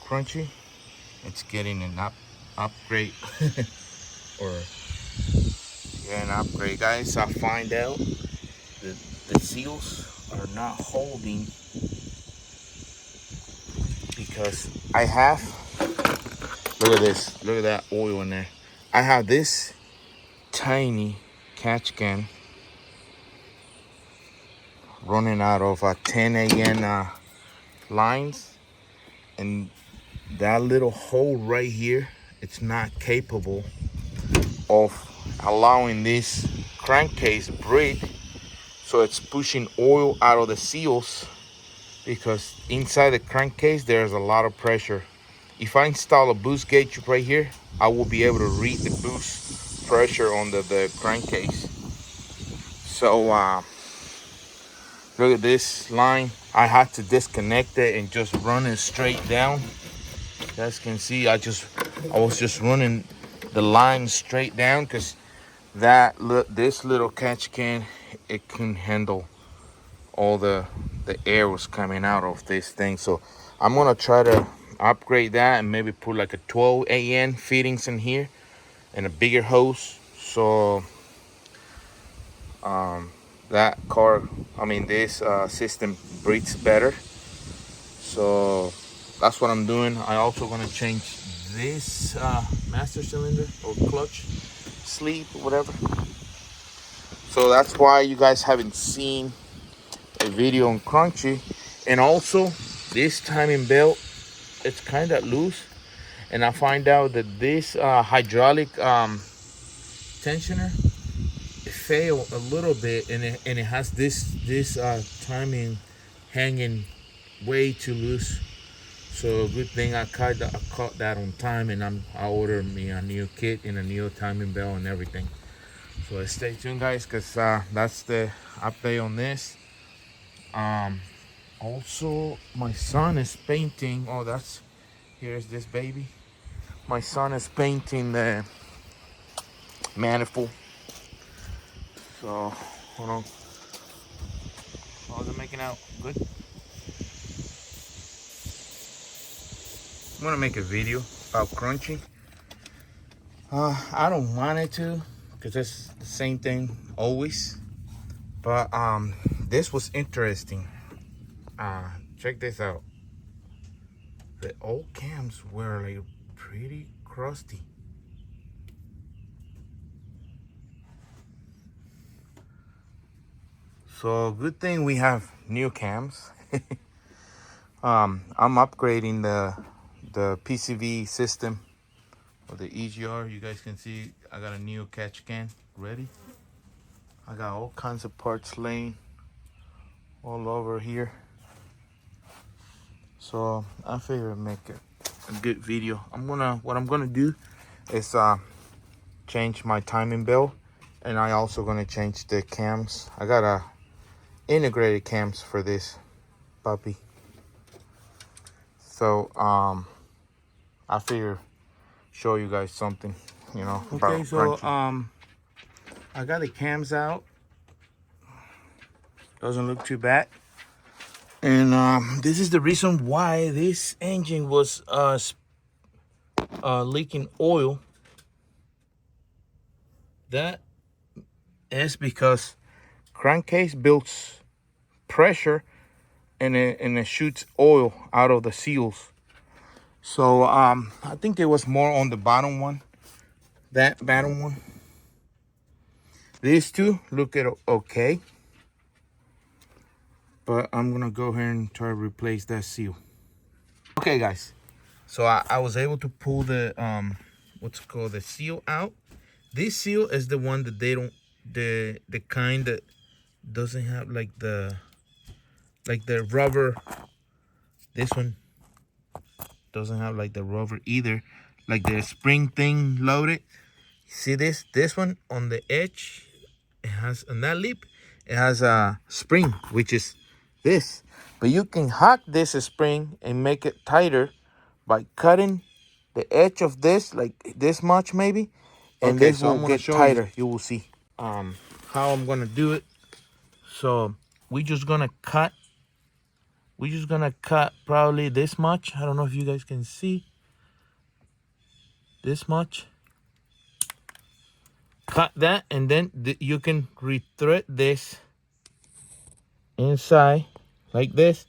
Krunchy. It's getting an upgrade or yeah, an upgrade, guys. I find out that the seals are not holding because I have, look at this, look at that oil in there. I have this tiny catch can running out of 10 AN lines, and that little hole right here, it's not capable of allowing this crankcase breathe, so it's pushing oil out of the seals because inside the crankcase there's a lot of pressure. If I install a boost gauge right here, I will be able to read the boost pressure on the crankcase. So look at this line. I had to disconnect it and just run it straight down. You guys can see I was just running the line straight down because this little catch can, it can handle all the air was coming out of this thing. So I'm gonna try to upgrade that and maybe put like a 12 AN fittings in here and a bigger hose, so this system breathes better. So that's what I'm doing. I also gonna change this master cylinder or clutch sleeve, whatever. So that's why you guys haven't seen a video on Krunchy. And also this timing belt, it's kind of loose, and I find out that this hydraulic tensioner, it failed a little bit, and it has this timing hanging way too loose. So good thing I caught that on time, and I ordered me a new kit and a new timing belt and everything. So stay tuned, guys, because that's the update on this. Also, my son is painting. Oh, here's this baby. My son is painting the manifold. So hold on. How's it making out? Good. I'm gonna make a video about Krunchy. I don't want it to, because it's the same thing always. But this was interesting. Check this out. The old cams were like pretty crusty. So good thing we have new cams. I'm upgrading the PCV system or the EGR. You guys can see I got a new catch can ready. I got all kinds of parts laying all over here. So I figure I'd make a good video. What I'm gonna do is change my timing belt, and I also gonna change the cams. I got a integrated cams for this puppy. So I figure show you guys something, okay, so Krunchy. I got the cams out. Doesn't look too bad. And this is the reason why this engine was leaking oil. That is because crankcase builds pressure and it shoots oil out of the seals. So I think it was more on the bottom one, that bottom one. These two look at okay, but I'm gonna go ahead and try to replace that seal. Okay, guys, so I was able to pull the what's called the seal out. This seal is the one that they don't, the kind that doesn't have like the rubber. This one doesn't have like the rubber either, like the spring thing loaded. See this one on the edge, it has on that lip, it has a spring, which is this. But you can hack this spring and make it tighter by cutting the edge of this, like this much maybe, and okay, this so will get tighter. You will see how I'm gonna do it. So we just gonna cut we're just gonna cut probably this much. I don't know if you guys can see this much. Cut that, and then you can rethread this inside like this,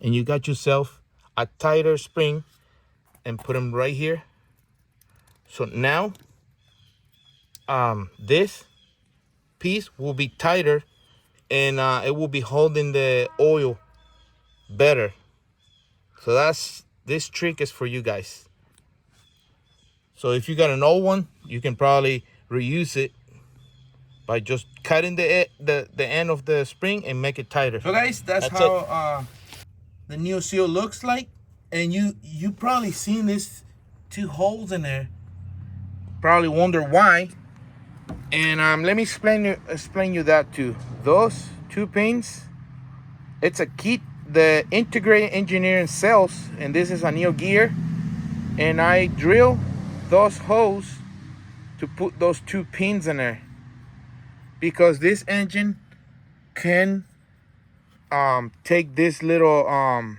and you got yourself a tighter spring, and put them right here. So now this piece will be tighter, and it will be holding the oil better. So this trick is for you guys. So if you got an old one, you can probably reuse it by just cutting the end of the spring and make it tighter. So guys, that's how the new seal looks like. And you probably seen this 2 holes in there. Probably wonder why. And let me explain you that too. Those 2 pins, it's a kit the integrated engineering sells, and this is a new gear. And I drill those holes to put those 2 pins in there, because this engine can take this little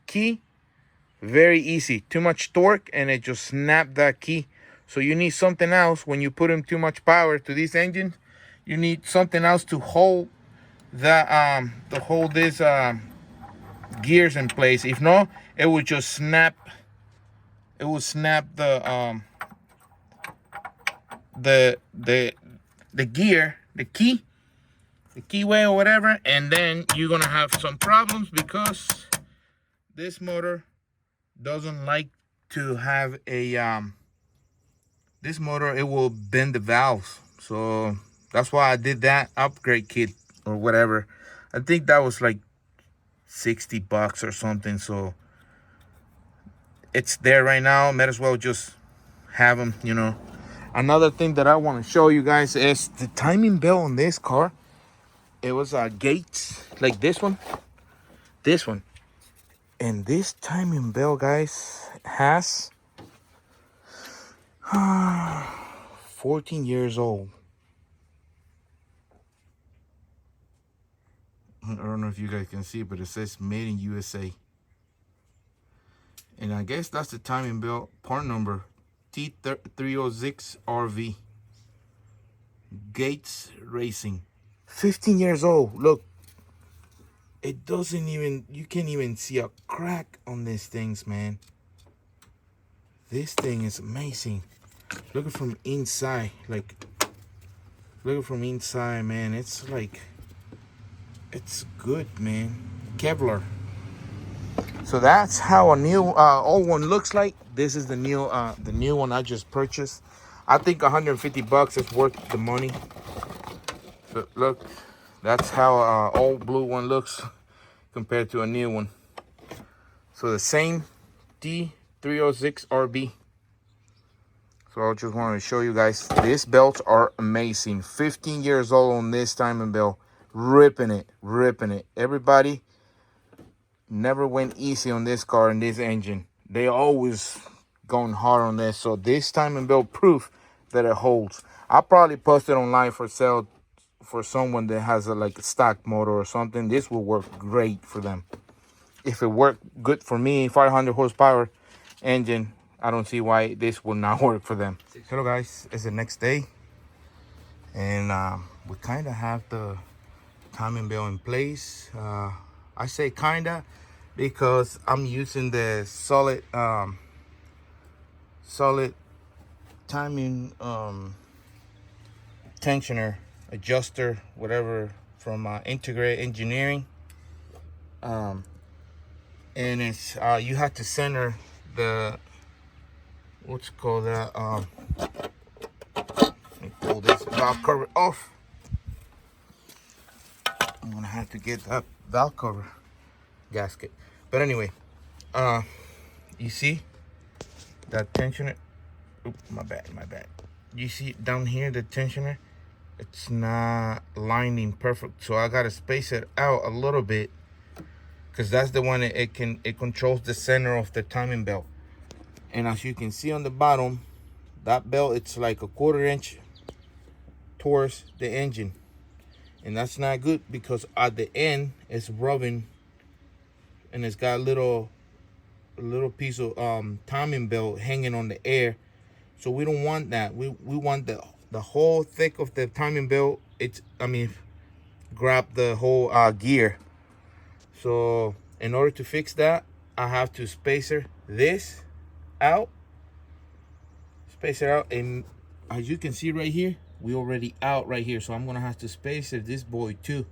key very easy. Too much torque and it just snapped that key. So you need something else. When you put in too much power to this engine, you need something else to hold that this gears in place. If not, it would just snap. It will snap the gear, the keyway or whatever, and then you're gonna have some problems, because this motor doesn't like to have a this motor, it will bend the valves. So that's why I did that upgrade kit or whatever. I think that was like 60 bucks or something. So it's there right now. Might as well just have them, you know. Another thing that I want to show you guys is the timing belt on this car. It was Gates, like this one, and this timing belt, guys, has 14 years old. I don't know if you guys can see, but it says made in USA. And I guess that's the timing belt part number T306RV. Gates Racing. 15 years old. Look, it doesn't even, you can't even see a crack on these things, man. This thing is amazing. Look at from inside, like, look at from inside, man. It's like, it's good, man. Kevlar. So that's how a new old one looks like. This is the new one I just purchased. I think 150 bucks is worth the money. So look, that's how old blue one looks compared to a new one. So the same T306RB. So I just wanted to show you guys, these belts are amazing. 15 years old on this timing belt. Ripping it. Everybody never went easy on this car and this engine. They always going hard on this. So this timing belt proof that it holds. I'll probably post it online for sale for someone that has like a stock motor or something. This will work great for them. If it worked good for me, 500 horsepower engine, I don't see why this will not work for them. Hello guys, it's the next day, and we kind of have the timing belt in place. I say kinda because I'm using the solid timing tensioner, adjuster, whatever, from Integrated Engineering. And it's you have to center the, what's called that, let me pull this valve cover off. I'm gonna have to get that valve cover gasket. But anyway, you see that tensioner? Oop, my bad. You see down here the tensioner? It's not lining perfect, so I gotta space it out a little bit, because that's the one it controls the center of the timing belt. And as you can see on the bottom, that belt, it's like a 1/4 inch towards the engine, and that's not good, because at the end it's rubbing and it's got a little piece of timing belt hanging on the air. So we don't want that. We want the whole thick of the timing belt. Grab the whole gear. So in order to fix that, I have to spacer this out. Space it out, and as you can see right here, we already out right here. So I'm gonna have to spacer this boy too.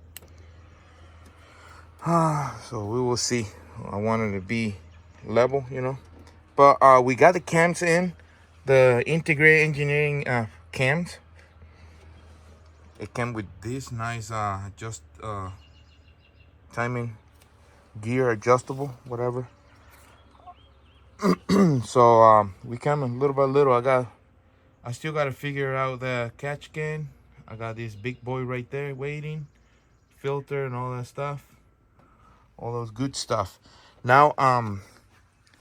So we will see. I want it to be level, you know. But we got the cams in, the integrated engineering cams. It came with this nice timing gear adjustable, whatever. So we coming little by little. I still gotta figure out the catch can. I got this big boy right there waiting, filter and all that stuff, all those good stuff. Now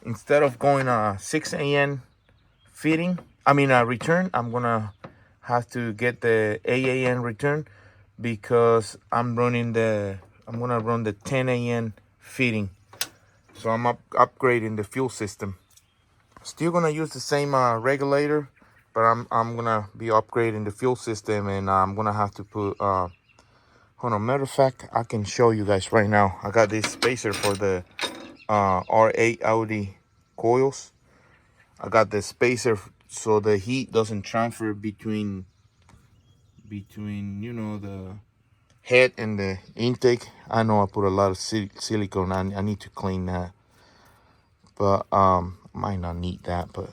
instead of going 6 a.m. return, I'm gonna have to get the 8 a.m. return, because I'm gonna run the 10 a.m. feeding. So I'm upgrading the fuel system. Still gonna use the same regulator, but I'm gonna be upgrading the fuel system, and I'm gonna have to put hold on, matter of fact, I can show you guys right now. I got this spacer for the R8 Audi coils. I got the spacer so the heat doesn't transfer between you know, the head and the intake. I know I put a lot of silicone. I need to clean that, but might not need that. But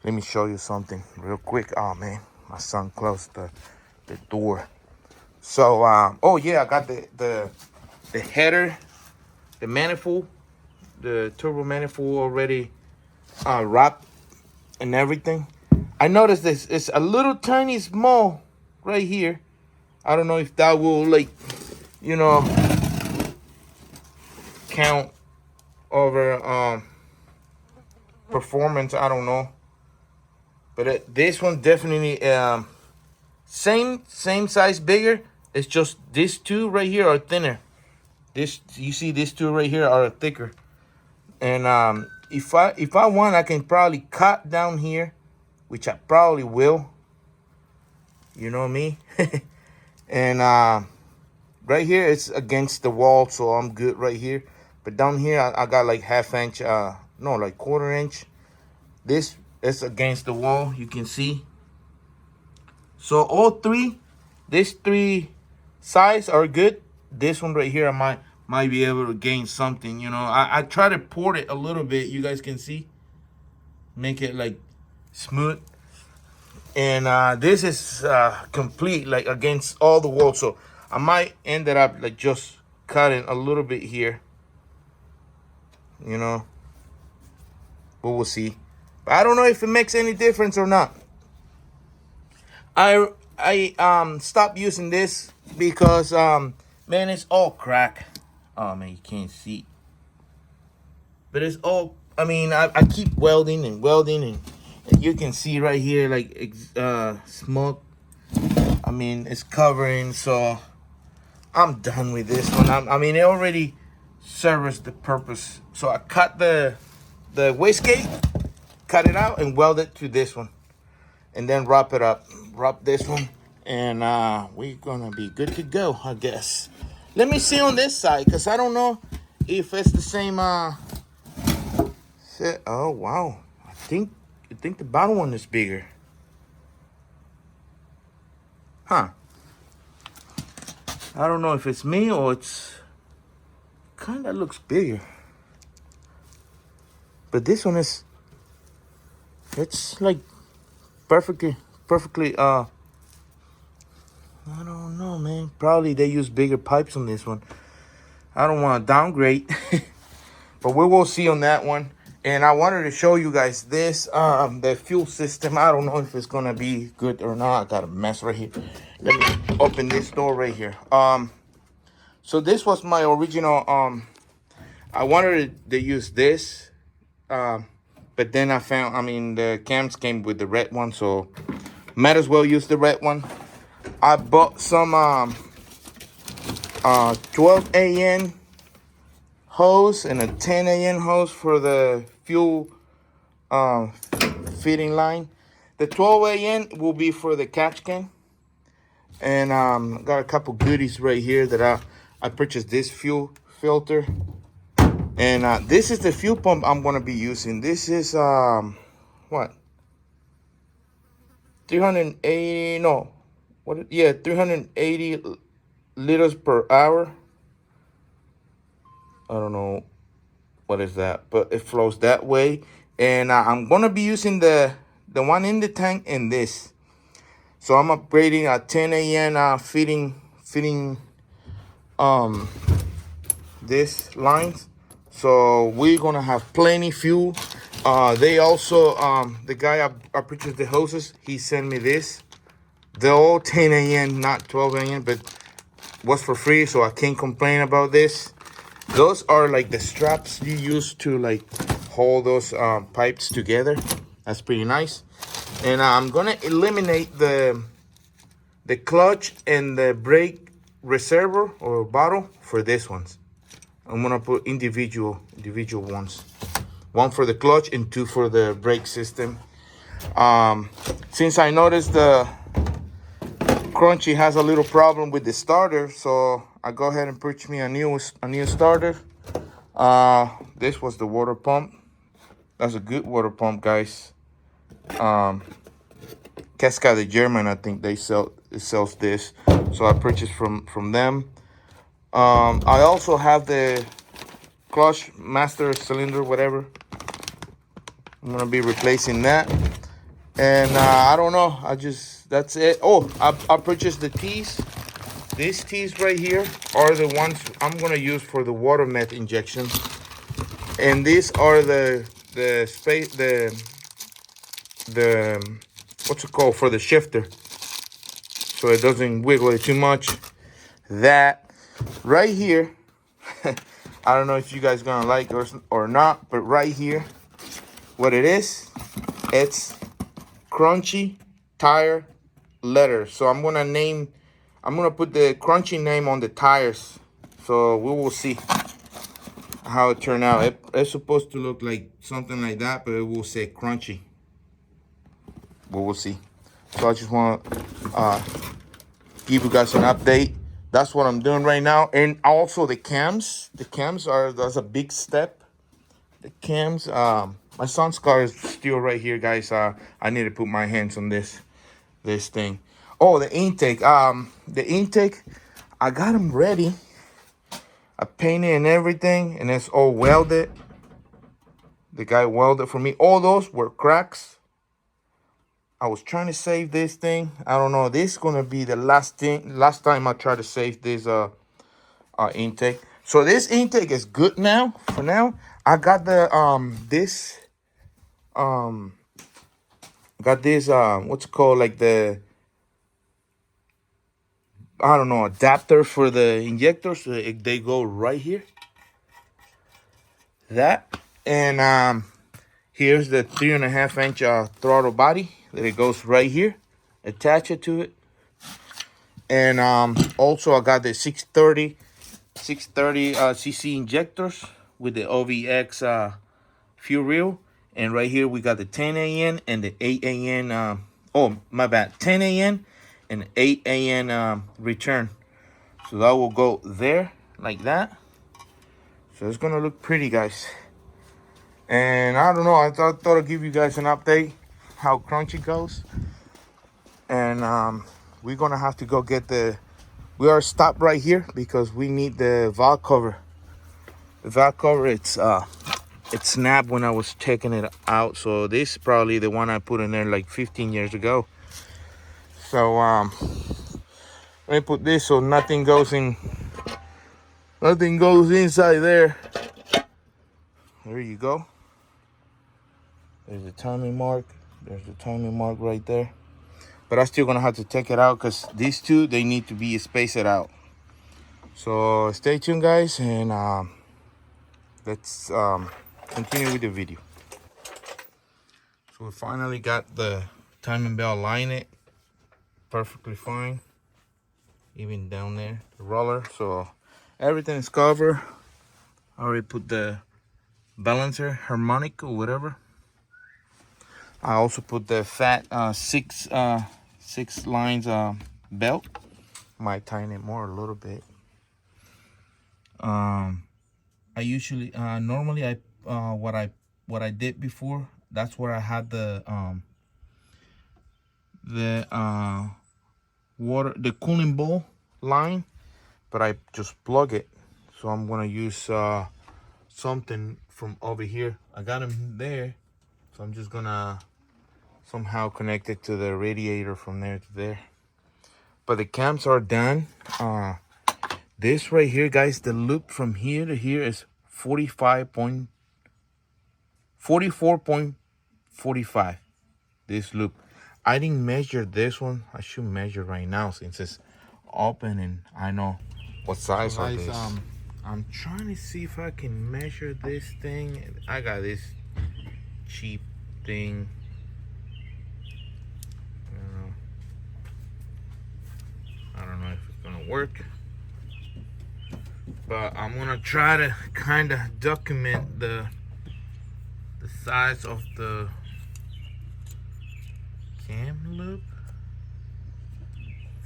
let me show you something real quick. Oh man, my son closed the door. So oh yeah, I got the header, the manifold, the turbo manifold already wrapped and everything. I noticed this, it's a little tiny small right here. I don't know if that will, like, you know, count over performance. I don't know, but this one definitely same size, bigger. It's just these two right here are thinner. You see these two right here are thicker. And if I want, I can probably cut down here, which I probably will. You know me. And right here it's against the wall, so I'm good right here. But down here I got like ½ inch, no, like ½ inch. This is against the wall, you can see. So all three, these three sides are good. This one right here, I might be able to gain something, you know. I try to port it a little bit, you guys can see. Make it like smooth. And this is complete, like against all the walls. So I might end up like just cutting a little bit here, you know. But we'll see. But I don't know if it makes any difference or not. I stopped using this because man, it's all crack. Oh man, you can't see. But it's all, I keep welding and you can see right here, like smoke. It's covering, so I'm done with this one. It already serves the purpose. So I cut the wastegate, cut it out, and weld it to this one, and then wrap it up. Wrap this one, and we're gonna be good to go, I guess. Let me see on this side, because I don't know if it's the same. Oh wow, I think the bottom one is bigger. Huh. I don't know if it's me or it's kind of looks bigger. But this one it's like perfectly, I don't know, man. Probably they use bigger pipes on this one. I don't want to downgrade. But we will see on that one. And I wanted to show you guys this, the fuel system. I don't know if it's gonna be good or not. I got a mess right here. Let me open this door right here. So this was my original. I wanted to use this, but then I found. The cams came with the red one, so might as well use the red one. I bought some 12 AN hose and a 10 AN hose for the fuel feeding line. The 12 AN will be for the catch can. And got a couple goodies right here that I purchased this fuel filter. And this is the fuel pump I'm gonna be using. This is what? 380, no. What? Yeah, 380 liters per hour. I don't know what is that, but it flows that way. And I'm gonna be using the one in the tank and this. So I'm upgrading a 10 AN feeding this lines. So we're gonna have plenty fuel. They also the guy I purchased the hoses, he sent me this. They're all 10 AN, not 12 AN, but was for free, so I can't complain about this. Those are like the straps you use to like hold those pipes together. That's pretty nice. And I'm gonna eliminate the clutch and the brake reservoir or bottle for this ones. I'm gonna put individual ones. One for the clutch and two for the brake system. Since I noticed the Krunchy has a little problem with the starter, so I go ahead and purchase me a new starter. This was the water pump. That's a good water pump, guys. Cascade German, I think it sells this, so I purchased from them. I also have the clutch master cylinder, whatever. I'm gonna be replacing that. And I don't know, that's it. Oh, I purchased the tees. These tees right here are the ones I'm gonna use for the Water-meth injection. And these are the what's it called, for the shifter, so it doesn't wiggle it too much. That right here, I don't know if you guys gonna like or not, but right here, what it is, it's Krunchy tire letter. So I'm gonna put the Krunchy name on the tires, so we will see how it turned out. It's supposed to look like something like that, but it will say Krunchy, but we'll see. So I just want to give you guys an update. That's what I'm doing right now. And also the cams that's a big step. The cams, my son's car is still right here, guys. I need to put my hands on this thing. Oh, the intake. I got them ready. I painted and everything, and it's all welded. The guy welded for me. All those were cracks. I was trying to save this thing. I don't know. This is gonna be the last time I try to save this intake. So this intake is good now. For now, I got the what's it called, like the, I don't know, adapter for the injectors. So they go right here. That, and here's the 3.5 inch throttle body that it goes right here. Attach it to it. And also I got the 630 cc injectors with the OVX fuel reel. And right here we got the 10 AN and the 8 AN. Oh, my bad. 10 AN and 8 AN return. So that will go there like that. So it's gonna look pretty, guys. And I don't know, I thought I'd give you guys an update how Krunchy goes. And we're gonna have to go get we are stopped right here because we need the valve cover. The valve cover, it snapped when I was taking it out. So this is probably the one I put in there like 15 years ago. So let me put this so nothing goes inside there. There you go. There's the timing mark. There's the timing mark right there. But I'm still gonna have to take it out because these two, they need to be spaced out. So stay tuned, guys, and let's continue with the video. So we finally got the timing belt aligned perfectly fine, even down there, the roller. So everything is covered. I already put the balancer, harmonic or whatever. I also put the fat six lines belt. Might tighten it more a little bit. I usually normally I what I did before, that's where I had the water, the cooling bowl line, but I just plug it. So I'm gonna use something from over here. I got them there, so I'm just gonna somehow connect it to the radiator from there to there. But the cams are done. This right here, guys, the loop from here to here is 44.45. This loop. I didn't measure this one. I should measure right now since it's open and I know what size so guys, this. I'm trying to see if I can measure this thing. I got this cheap thing. I don't know if it's gonna work, but I'm gonna try to kind of document the size of the cam loop.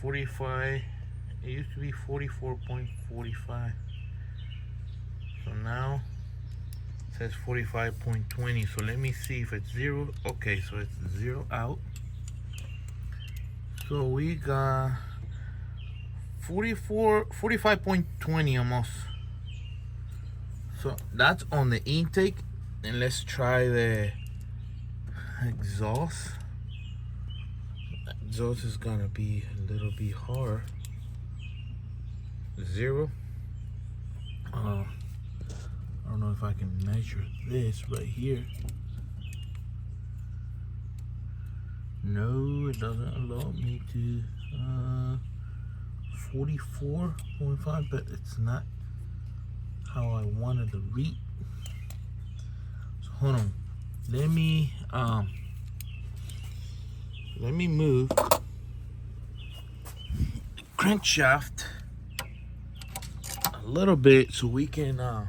45. It used to be 44.45. So now it says 45.20. So let me see if it's zero. Okay, so it's zero out. So we got 45.20 almost. So that's on the intake. And let's try the exhaust. Exhaust is gonna be a little bit hard. Zero. I don't know if I can measure this right here. No, it doesn't allow me to. 44.5, but it's not how I wanted to read. So hold on. Let me move the crankshaft a little bit so we can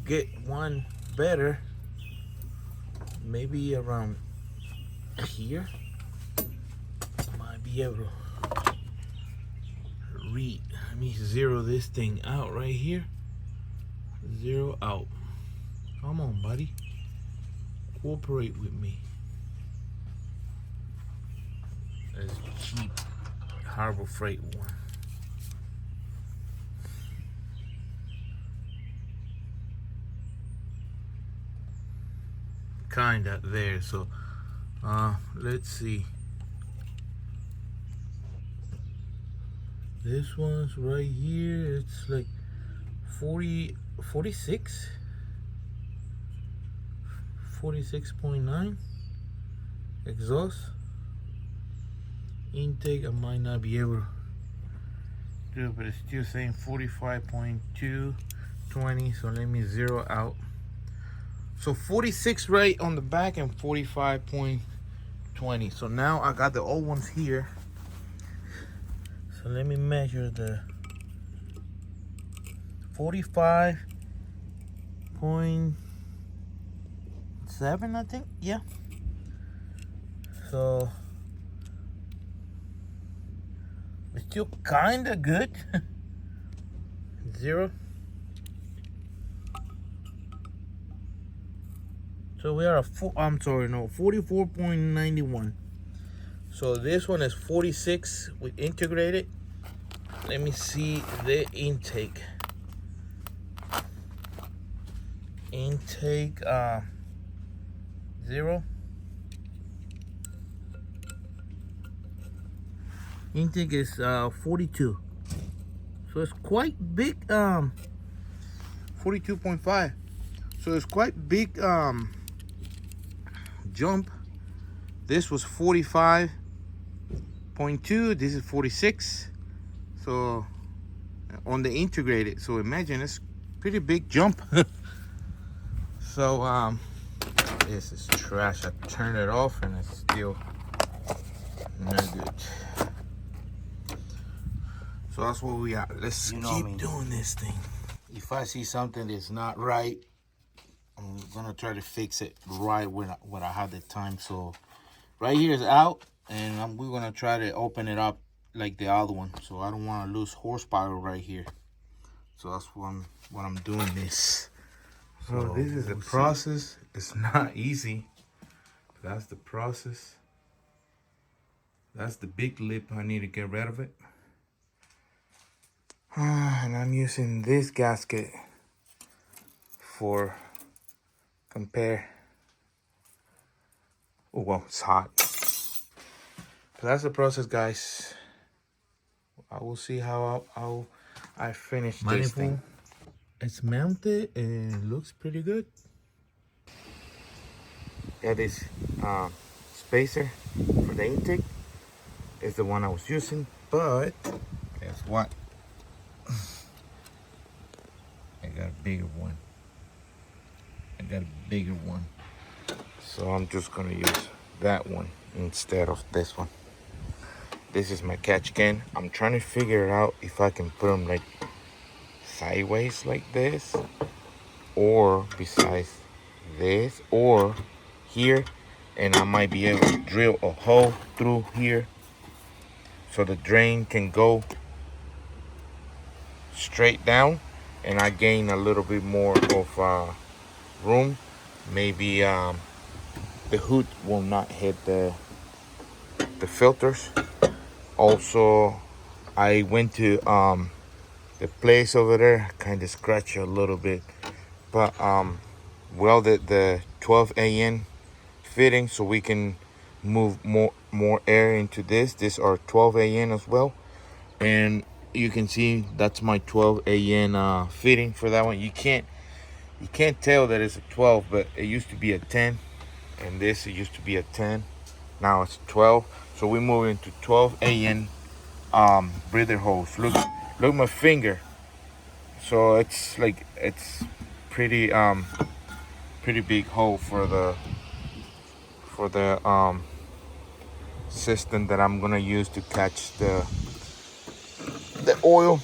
get one better. Maybe around here. Might be able to read. Let me zero this thing out right here. Zero out. Come on, buddy. Cooperate with me. That's cheap Harbor Freight one. Kinda there. So let's see. This one's right here. It's like 46. 46.9. Exhaust. Intake, I might not be able to do it, but it's still saying 45.220. So let me zero out. So 46 right on the back and 45.20. So now I got the old ones here. So let me measure the 45.7, I think. Yeah. So it's still kind of good. Zero. So we are a 44.91. So this one is 46. We integrated. Let me see the intake. Intake 0. Intake is 42. So it's quite big. 42.5. So it's quite big jump. This was 45.2. This is 46. So on the integrated. So imagine it's pretty big jump. So this is trash. I turned it off and it's still not good. So that's what we got. Let's keep doing this thing. If if I see something that's not right, I'm gonna try to fix it right when I have the time. So right here is out, and we're gonna try to open it up like the other one. So I don't want to lose horsepower right here. So that's what I'm doing this. So this is the process. It's not easy. That's the process. That's the big lip. I need to get rid of it. And I'm using this gasket for compare. Oh, well, it's hot. So that's the process, guys. I will see how I finish this thing. It's mounted and it looks pretty good. Got this spacer for the intake. It's the one I was using, but guess what? I got a bigger one. So I'm just gonna use that one instead of this one. This is my catch can. I'm trying to figure out if I can put them like sideways like this, or besides this, or here, and I might be able to drill a hole through here so the drain can go straight down, and I gain a little bit more of room. Maybe the hood will not hit the filters. Also, I went to the place over there, kind of scratched a little bit, but welded the 12 AN fitting so we can move more air into this. These are 12 AN as well, and you can see that's my 12 AN fitting for that one. You can't tell that it's a 12, but it used to be a 10, and this it used to be a 10. Now it's 12, so we move into 12 AN breather hose. Look my finger. So it's like pretty pretty big hole for the system that I'm gonna use to catch the oil.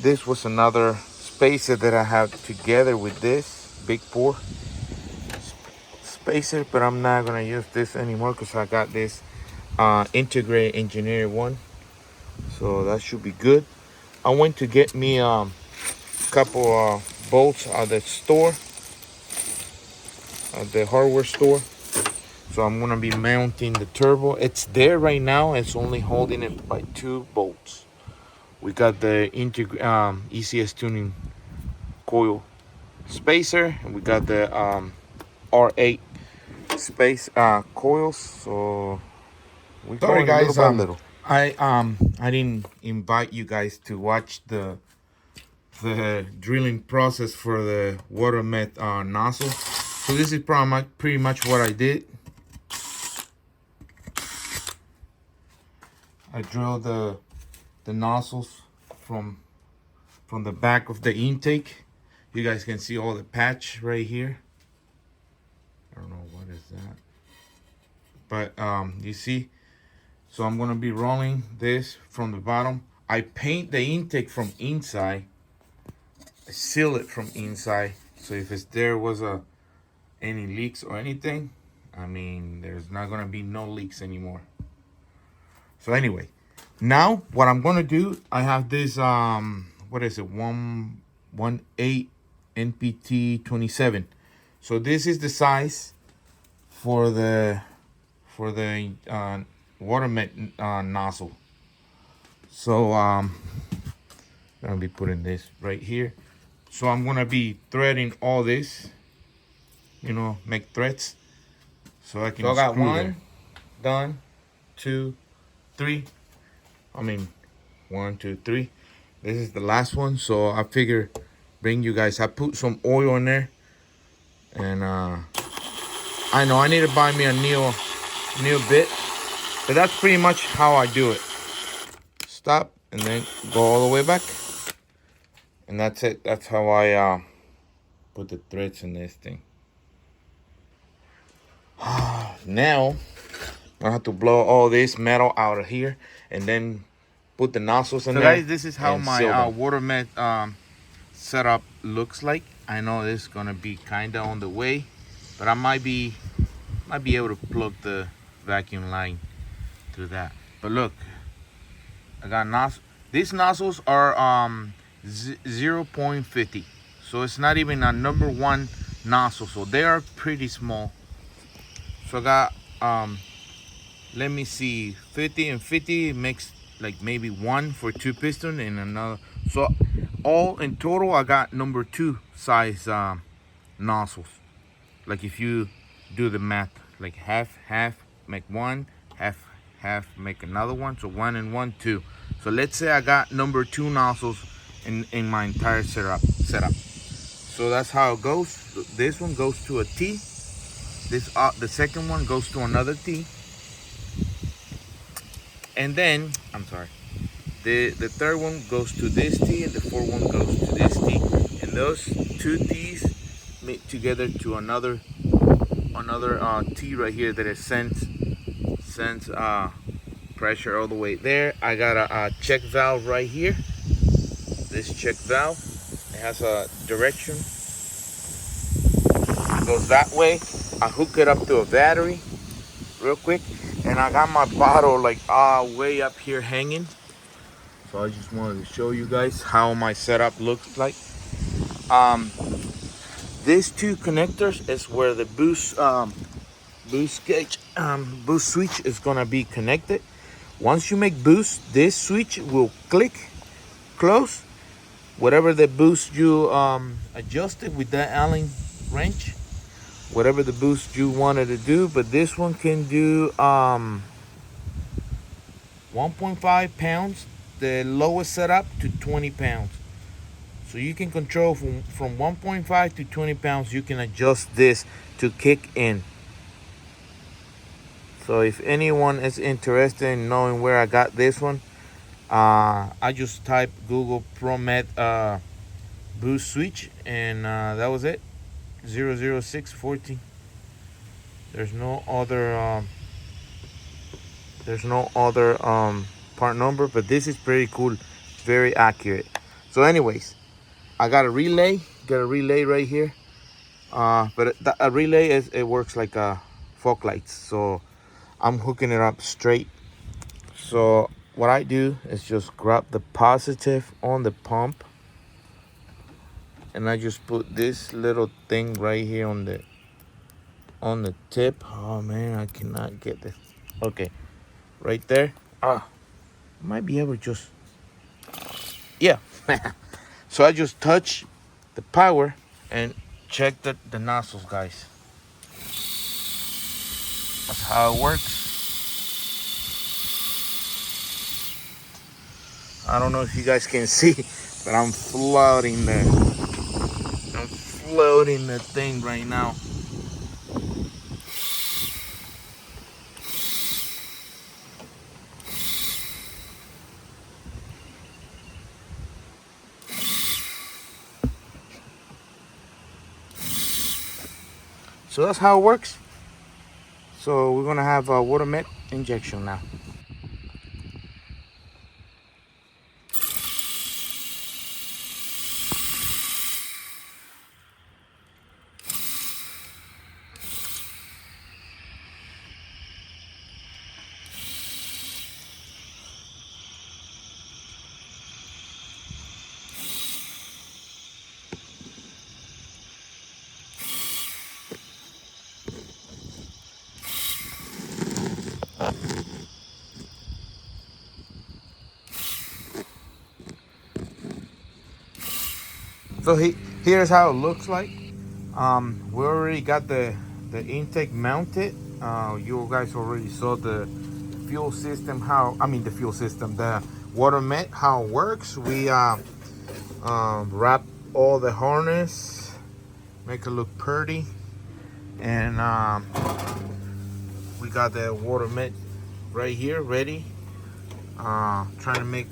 This was another spacer that I have together with this big bore spacer, but I'm not gonna use this anymore because I got this integrate engineer one, so that should be good. I went to get me couple bolts at the store, at the hardware store. So I'm gonna be mounting the turbo. It's there right now. It's only holding it by 2 bolts. We got the ECS tuning coil spacer, and we got the R8 space coils. So we sorry guys, little by little. I didn't invite you guys to watch the drilling process for the Water-meth nozzle. So this is pretty much what I did. I drilled the nozzles from the back of the intake. You guys can see all the patch right here. I don't know what is that, but you see. So I'm gonna be rolling this from the bottom. I paint the intake from inside. I seal it from inside. So if there was any leaks or anything, I mean, there's not gonna be no leaks anymore. So anyway, now what I'm gonna do, I have this what is it, 118 NPT 27. So this is the size for the Water-meth nozzle. So I'm gonna be putting this right here. So I'm gonna be threading all this, you know, make threads so I can. So I got one there. Done, 2, 3. I mean, 1, 2, 3. This is the last one. So I figure bring you guys. I put some oil in there, and I know I need to buy me a new bit, but that's pretty much how I do it. Stop and then go all the way back, and that's it. That's how I put the threads in this thing. Now I have to blow all this metal out of here and then put the nozzles in there. So guys, this is how my Water-meth setup looks like. I know this is gonna be kinda on the way, but I might be able to plug the vacuum line through that. But look, I got nozzles. These nozzles are 0.50, so it's not even a number one nozzle, so they are pretty small. So I got let me see, 50 and 50 makes like maybe one for two piston and another. So all in total, I got number two size nozzles. Like if you do the math, like half make one, half make another one. So one and one, two. So let's say I got number two nozzles in my entire setup. So that's how it goes. This one goes to a T. This the second one goes to another T. And then, I'm sorry, the third one goes to this T, and the fourth one goes to this T. And those two T's meet together to another T right here that it sends pressure all the way there. I got a check valve right here. This check valve, it has a direction. It goes that way. I hook it up to a battery real quick. And I got my bottle like way up here hanging. So I just wanted to show you guys how my setup looks like. These two connectors is where the boost switch is gonna be connected. Once you make boost, this switch will click, close. Whatever the boost you adjusted with that Allen wrench, whatever the boost you wanted to do, but this one can do 1.5 pounds, the lowest setup, to 20 pounds. So you can control from 1.5 to 20 pounds. You can adjust this to kick in. So if anyone is interested in knowing where I got this one, I just type Google Water-meth boost switch, and that was it. 00614. There's no other part number, but this is pretty cool, very accurate. So anyways, I got a relay right here, but a relay it works like a fog lights, so I'm hooking it up straight. So what I do is just grab the positive on the pump, and I just put this little thing right here on the tip. Oh man, I cannot get this. Okay, right there. Might be able to just, yeah. So I just touch the power and check the nozzles, guys. That's how it works. I don't know if you guys can see, but I'm floating the thing right now. So that's how it works. So we're gonna have a Water-meth injection now. So here's how it looks like. We already got the intake mounted. You guys already saw the fuel system. The Water-meth, how it works. We wrap all the harness, make it look pretty, and we got the Water-meth right here ready. Trying to make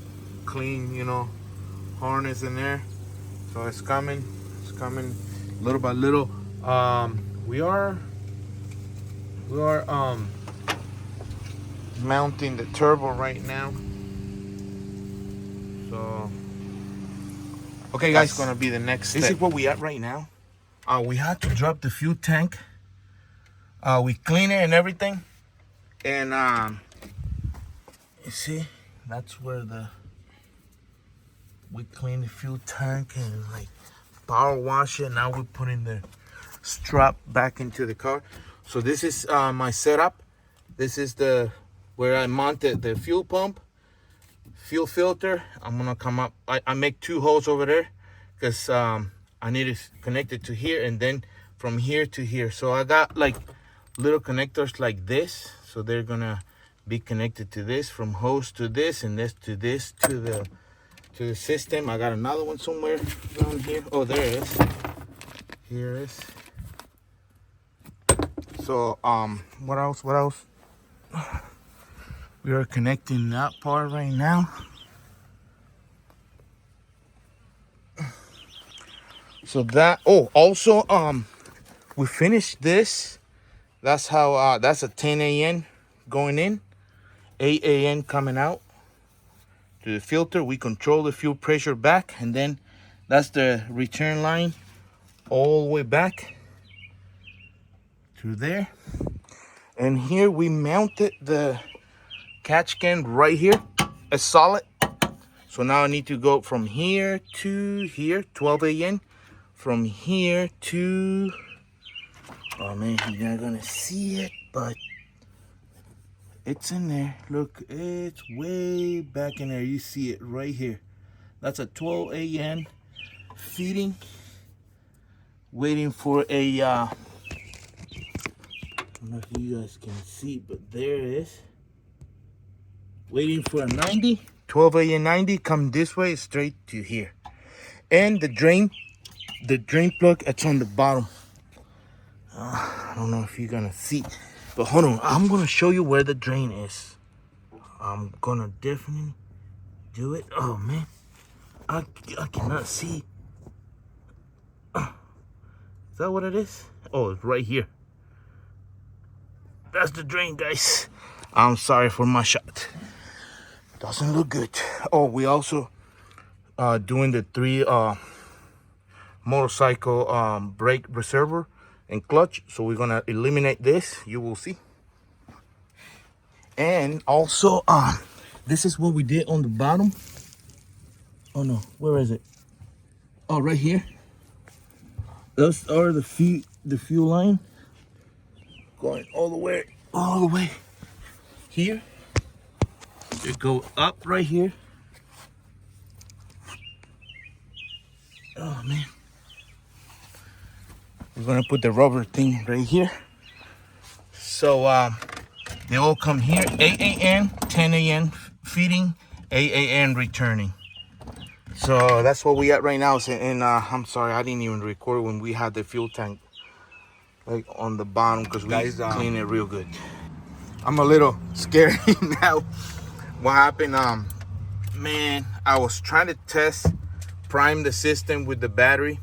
clean, harness in there. So it's coming little by little. We are mounting the turbo right now. So Okay, guys, that's gonna be the next step. This is where we at right now. We had to drop the fuel tank. We clean it and everything, and you see, that's where we clean the fuel tank and like power wash it. Now we're putting the strap back into the car. So this is my setup. This is where I mounted the fuel pump, fuel filter. I'm gonna come up. I make 2 holes over there because I need it connected to here and then from here to here. So I got like little connectors like this. So they're gonna be connected to this, from hose to this, and this to the system. I got another one somewhere down here. Oh, there it is. Here it is. So what else? We are connecting that part right now. So that, oh, also we finished this. That's how that's a 10 AN going in, 8 AN coming out to the filter. We control the fuel pressure back, and then that's the return line all the way back to there. And here we mounted the catch can right here, a solid. So now I need to go from here to here, 12 AN, from here to, oh man, you're not gonna see it, but it's in there. Look, it's way back in there. You see it right here. That's a 12 AN feeding, waiting for a, I don't know if you guys can see, but there it is. Waiting for a 90, 12 AN 90, come this way straight to here. And the drain plug, it's on the bottom. I don't know if you're gonna see, but hold on, I'm gonna show you where the drain is. I'm gonna definitely do it. Oh man, I cannot see. Is that what it is? Oh, it's right here. That's the drain, guys. I'm sorry for my shot. Doesn't look good. Oh, we also doing the 3 motorcycle brake reservoir and clutch. So we're gonna eliminate this. You will see. And also this is what we did on the bottom. Oh no, where is it? Oh, right here. Those are the fuel line going all the way here. It go up right here. Oh man, we're gonna put the rubber thing right here. So they all come here. 8 AN, 10 AN feeding, 8 AN returning. So that's what we at right now. And I'm sorry, I didn't even record when we had the fuel tank like on the bottom, because we clean it real good. I'm a little scared now. What happened? Man, I was trying to prime the system with the battery,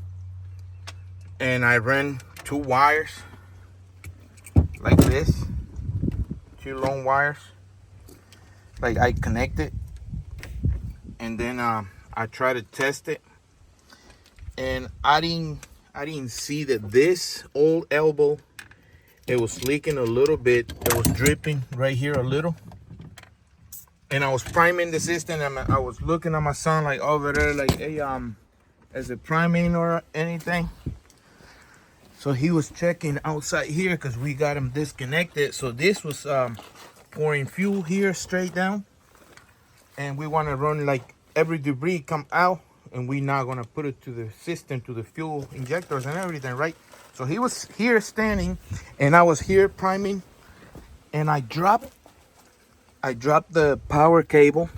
and I ran 2 wires like this, 2 long wires. Like I connected, and then I tried to test it, and I didn't see that this old elbow, it was leaking a little bit. It was dripping right here a little. And I was priming the system, and I was looking at my son like over there, like, hey, is it priming or anything? So he was checking outside here because we got him disconnected. So this was pouring fuel here straight down, and we want to run like every debris come out, and we're not gonna put it to the system, to the fuel injectors and everything, right? So he was here standing, and I was here priming, and I dropped the power cable,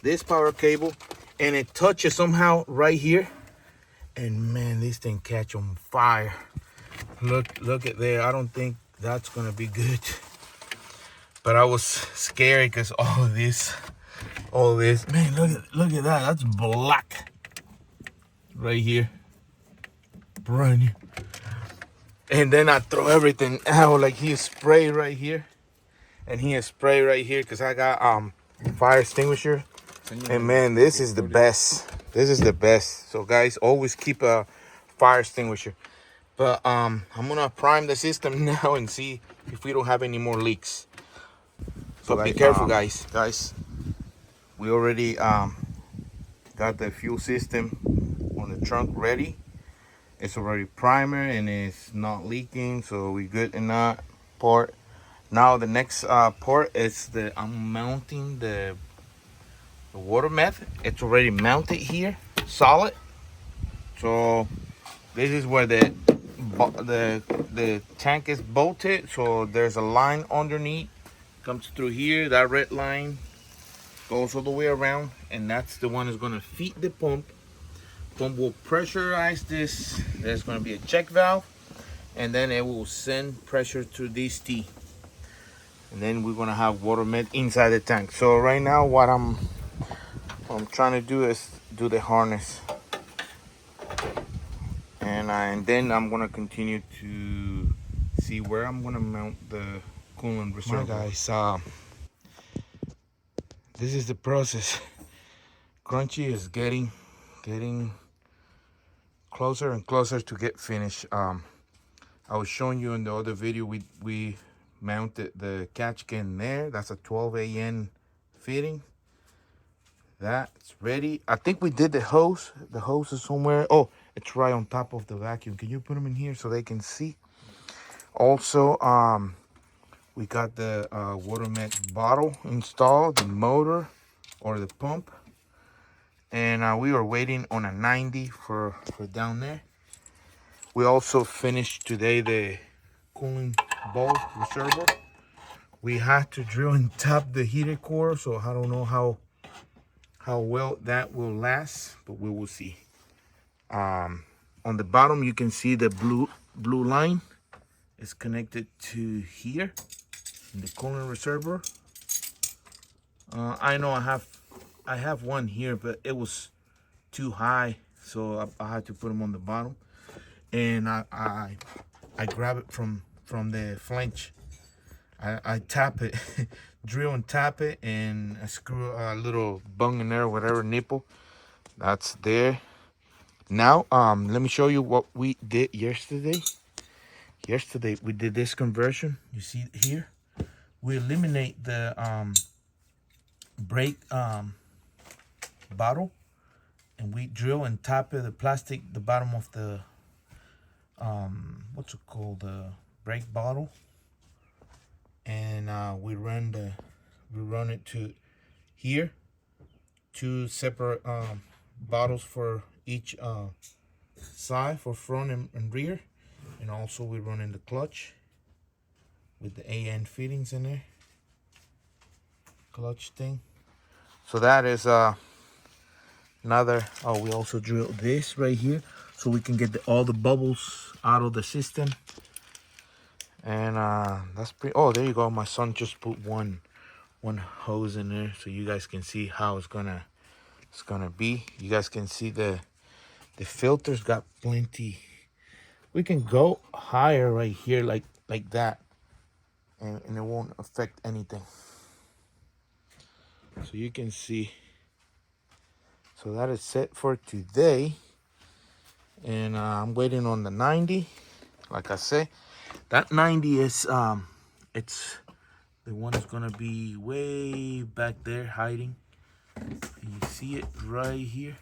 this power cable, and it touches somehow right here, and man, this thing catch on fire. Look at there. I don't think that's gonna be good, but I was scared because all this, man, look at that. That's black right here, brand new. And then I throw everything out, like he spray right here, and he has spray right here, because I got fire extinguisher. And man, this is the best. This is the best. So guys, always keep a fire extinguisher. But I'm gonna prime the system now and see if we don't have any more leaks. So guys, be careful, guys. Guys, we already got the fuel system on the trunk ready. It's already primer and it's not leaking, so we good in that part. Now the next part is I'm mounting the Water-meth. It's already mounted here, solid. So this is where the tank is bolted. So there's a line underneath, comes through here. That red line goes all the way around, and that's the one that's gonna feed the pump. Pump will pressurize this. There's gonna be a check valve, and then it will send pressure to this T. And then we're gonna have Water-meth inside the tank. So right now, what I'm trying to do is do the harness. And then I'm gonna continue to see where I'm gonna mount the coolant reservoir. Guys, this is the process. Krunchy is getting closer and closer to get finished. I was showing you in the other video, we mounted the catch can there. That's a 12 AN fitting. That's ready. I think we did the hose. The hose is somewhere. Oh, it's right on top of the vacuum. Can you put them in here so they can see? Also, we got the Water-meth bottle installed, the motor or the pump, and we were waiting on a 90 for down there. We also finished today the cooling bowl reservoir. We had to drill and tap the heater core, so I don't know how well that will last, but we will see. On the bottom you can see the blue line is connected to here in the coolant reservoir. I know I have one here, but it was too high, so I had to put them on the bottom. And I grab it from the flange. I tap it, drill and tap it, and I screw a little bung in there, whatever nipple. That's there. Now, let me show you what we did yesterday. Yesterday we did this conversion. You see here, we eliminate the brake bottle, and we drill and tap it, the plastic, the bottom of the what's it called, the brake bottle, and we run it to here. Two separate bottles for each side, for front and rear, and also we run in the clutch with the AN fittings in there, clutch thing. So that is another. Oh, we also drill this right here so we can get all the bubbles out of the system. And that's pretty. Oh, there you go. My son just put one hose in there so you guys can see how it's gonna be. You guys can see the filters got plenty. We can go higher right here, like that, and it won't affect anything. So you can see. So that is set for today, and I'm waiting on the 90. Like I say, that 90 is it's the one is gonna be way back there hiding. Can you see it right here?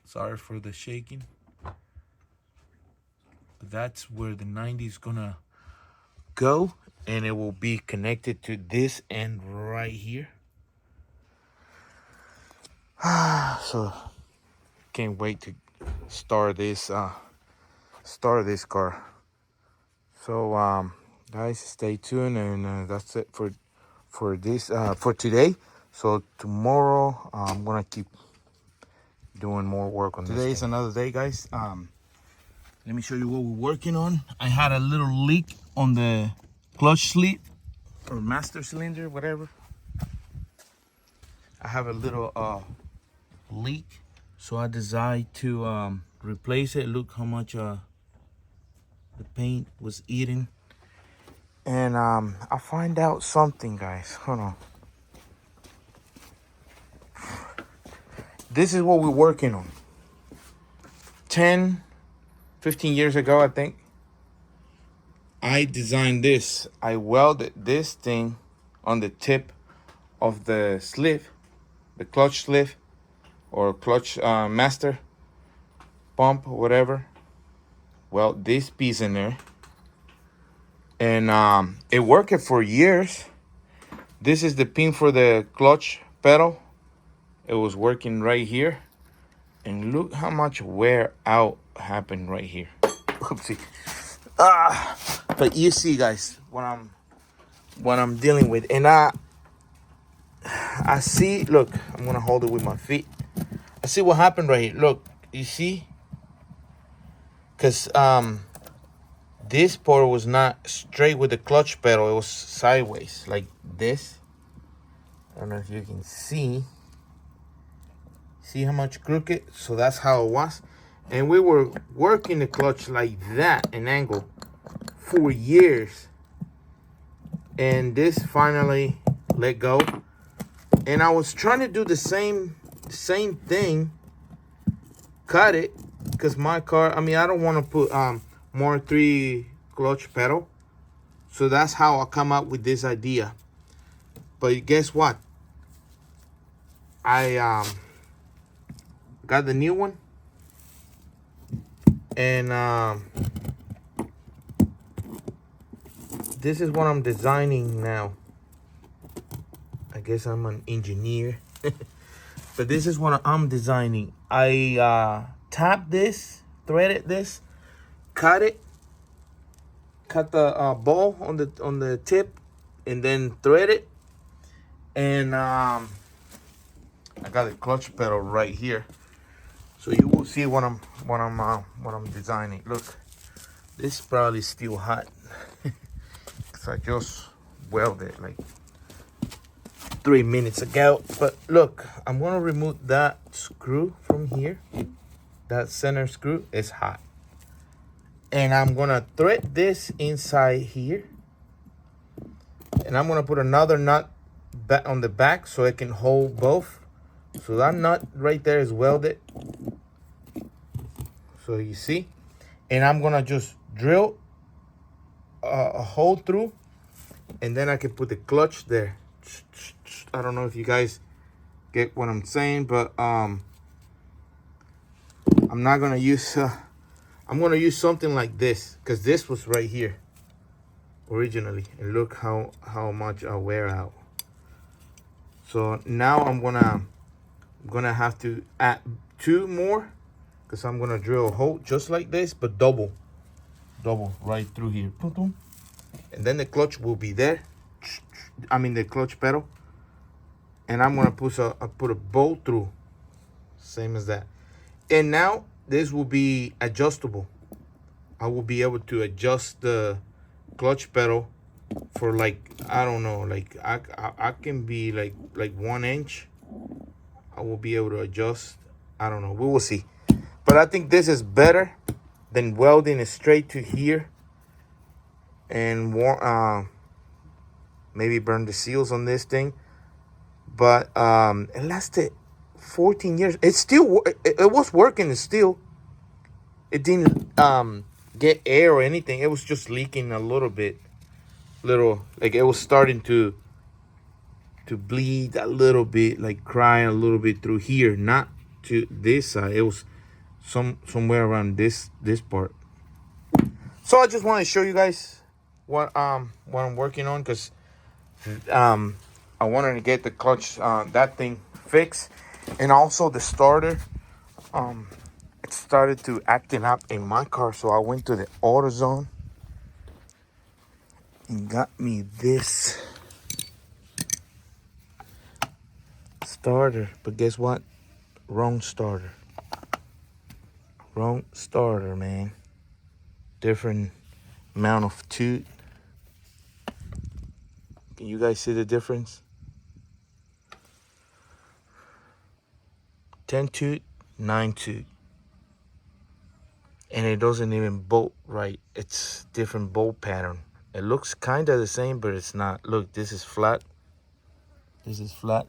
Sorry for the shaking. But that's where the 90 is gonna go, and it will be connected to this end right here. So can't wait to start this car. So guys, stay tuned, and that's it for this for today. So tomorrow I'm gonna keep doing more work on this. Today is another day, guys. Let me show you what we're working on. I had a little leak on the clutch sleeve or master cylinder, whatever. I have a little leak, so I decided to replace it. Look how much the paint was eating. And I find out something, guys. Hold on. This is what we're working on. 10, 15 years ago, I think, I designed this. I welded this thing on the tip of the sleeve, the clutch sleeve, or clutch master pump, whatever. Weld this piece in there. And it worked for years. This is the pin for the clutch pedal. It was working right here. And look how much wear out happened right here. Oopsie. But you see, guys, what I'm dealing with. And I see, look, I'm gonna hold it with my feet. I see what happened right here. Look, you see? Because this part was not straight with the clutch pedal. It was sideways, like this. I don't know if you can see. See how much crooked? So that's how it was. And we were working the clutch like that, an angle, for years. And this finally let go. And I was trying to do the same thing. Cut it. Because my car, I mean, I don't want to put more 3 clutch pedal. So that's how I come up with this idea. But guess what? I got the new one. And this is what I'm designing now. I guess I'm an engineer. But this is what I'm designing. I tapped this, threaded this, cut it, cut the ball on the tip, and then thread it. And I got the clutch pedal right here, so you will see what I'm designing. Look, this is probably still hot because I just welded like 3 minutes ago. But look, I'm gonna remove that screw from here. That center screw is hot. And I'm gonna thread this inside here. And I'm gonna put another nut back on the back so it can hold both. So that nut right there is welded. So you see. And I'm gonna just drill a hole through. And then I can put the clutch there. I don't know if you guys get what I'm saying, but I'm not gonna use I'm gonna use something like this, because this was right here originally, and look how much I wear out. So now I'm gonna have to add 2 more, because I'm gonna drill a hole just like this, but double right through here. And then the clutch will be there. I mean the clutch pedal. And I'm gonna put a bolt through, same as that. And now this will be adjustable. I will be able to adjust the clutch pedal for, like, I don't know, like I can be like 1 inch. I will be able to adjust. I don't know. We will see. But I think this is better than welding it straight to here and maybe burn the seals on this thing. But it lasted 14 years. It still it was working still. It didn't get air or anything. It was just leaking a little bit. Like it was starting to bleed a little bit, like crying a little bit through here, not to this side. It was somewhere around this part. So I just want to show you guys what I'm working on, because I wanted to get the clutch, that thing fixed, and also the starter. It started to acting up in my car, so I went to the AutoZone and got me this starter. But guess what? Wrong starter. Wrong starter, man. Different amount of tooth. Can you guys see the difference? 10 tooth, 9 tooth. And it doesn't even bolt right. It's different bolt pattern. It looks kind of the same, but it's not. Look, this is flat. This is flat.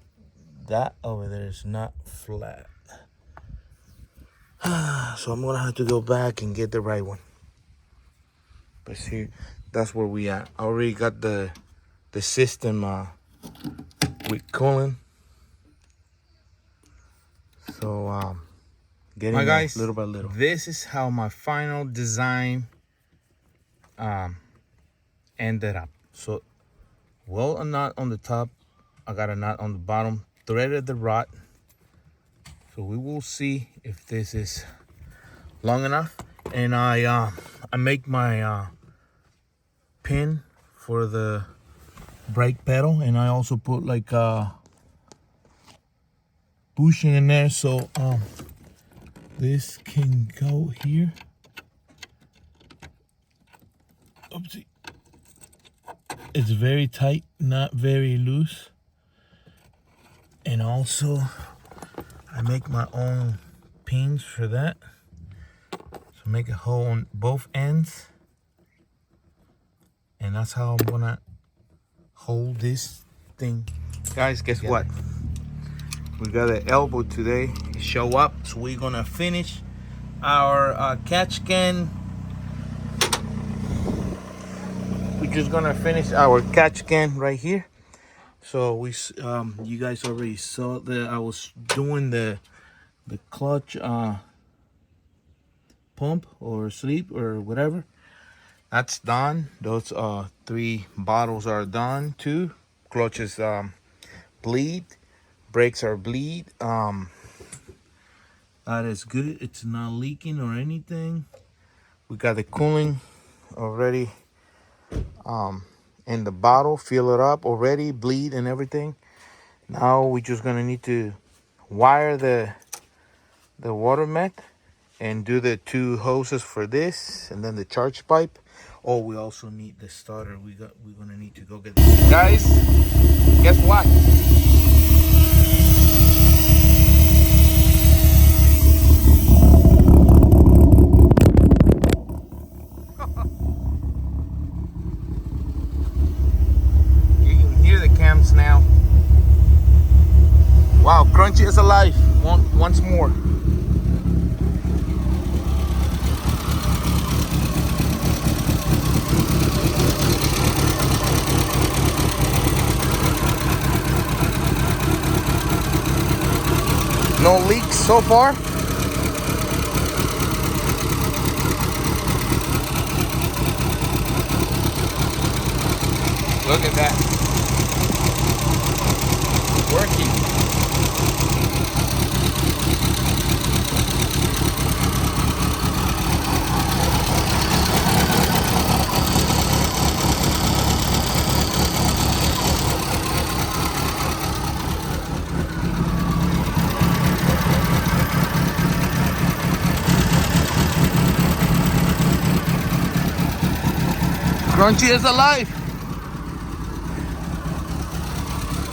That over there is not flat. So I'm gonna have to go back and get the right one. But see, that's where we at. I already got the system with coolant. So getting my guys, little by little. This is how my final design ended up. So, well, a knot on the top, I got a knot on the bottom, threaded the rod. So we will see if this is long enough. And I make my pin for the brake pedal, and I also put like a bushing in there, so this can go here. Oopsie. It's very tight, not very loose. And also I make my own pins for that. So make a hole on both ends. And that's how I'm gonna hold this thing. Guys, guess what? We got an elbow today. Show up. So we're gonna finish our catch can. We're just gonna finish our catch can right here. So we, you guys already saw that I was doing the clutch pump or sleep or whatever. That's done. Those 3 bottles are done too. Clutches bleed, brakes are bleed. That is good. It's not leaking or anything. We got the cooling already in the bottle. Fill it up already, bleed and everything. Now we're just gonna need to wire the Water-meth and do the 2 hoses for this, and then the charge pipe. Oh, we also need the starter. We're gonna need to go get this. Guys, guess what? You can hear the cams now. Wow, Krunchy is alive once more. No leaks so far. Look at that. Working. Krunchy is alive.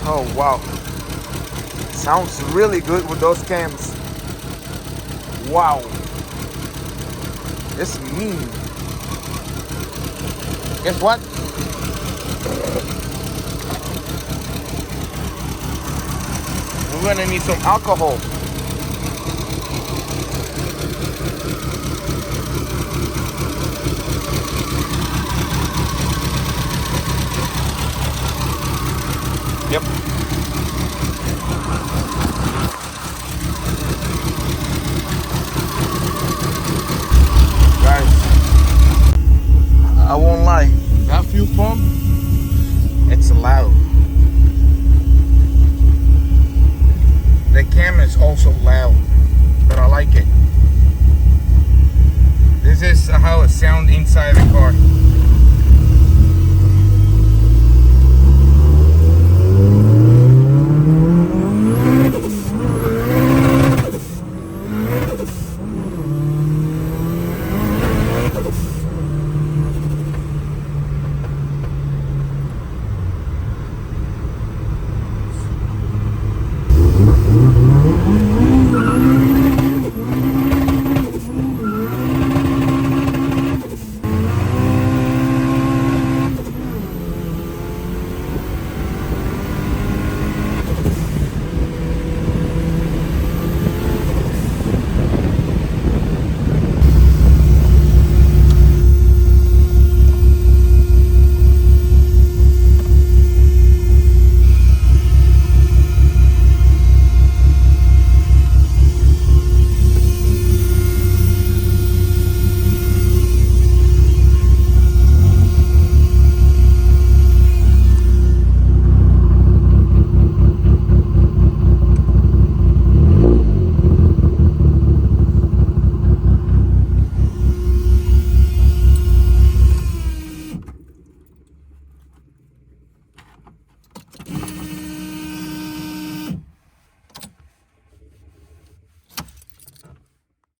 Oh wow. Sounds really good with those cams. Wow. It's mean. Guess what? We're gonna need some alcohol. Yep. Guys, I won't lie. That fuel pump, it's loud. The cam is also loud, but I like it. This is how it sounds inside the car.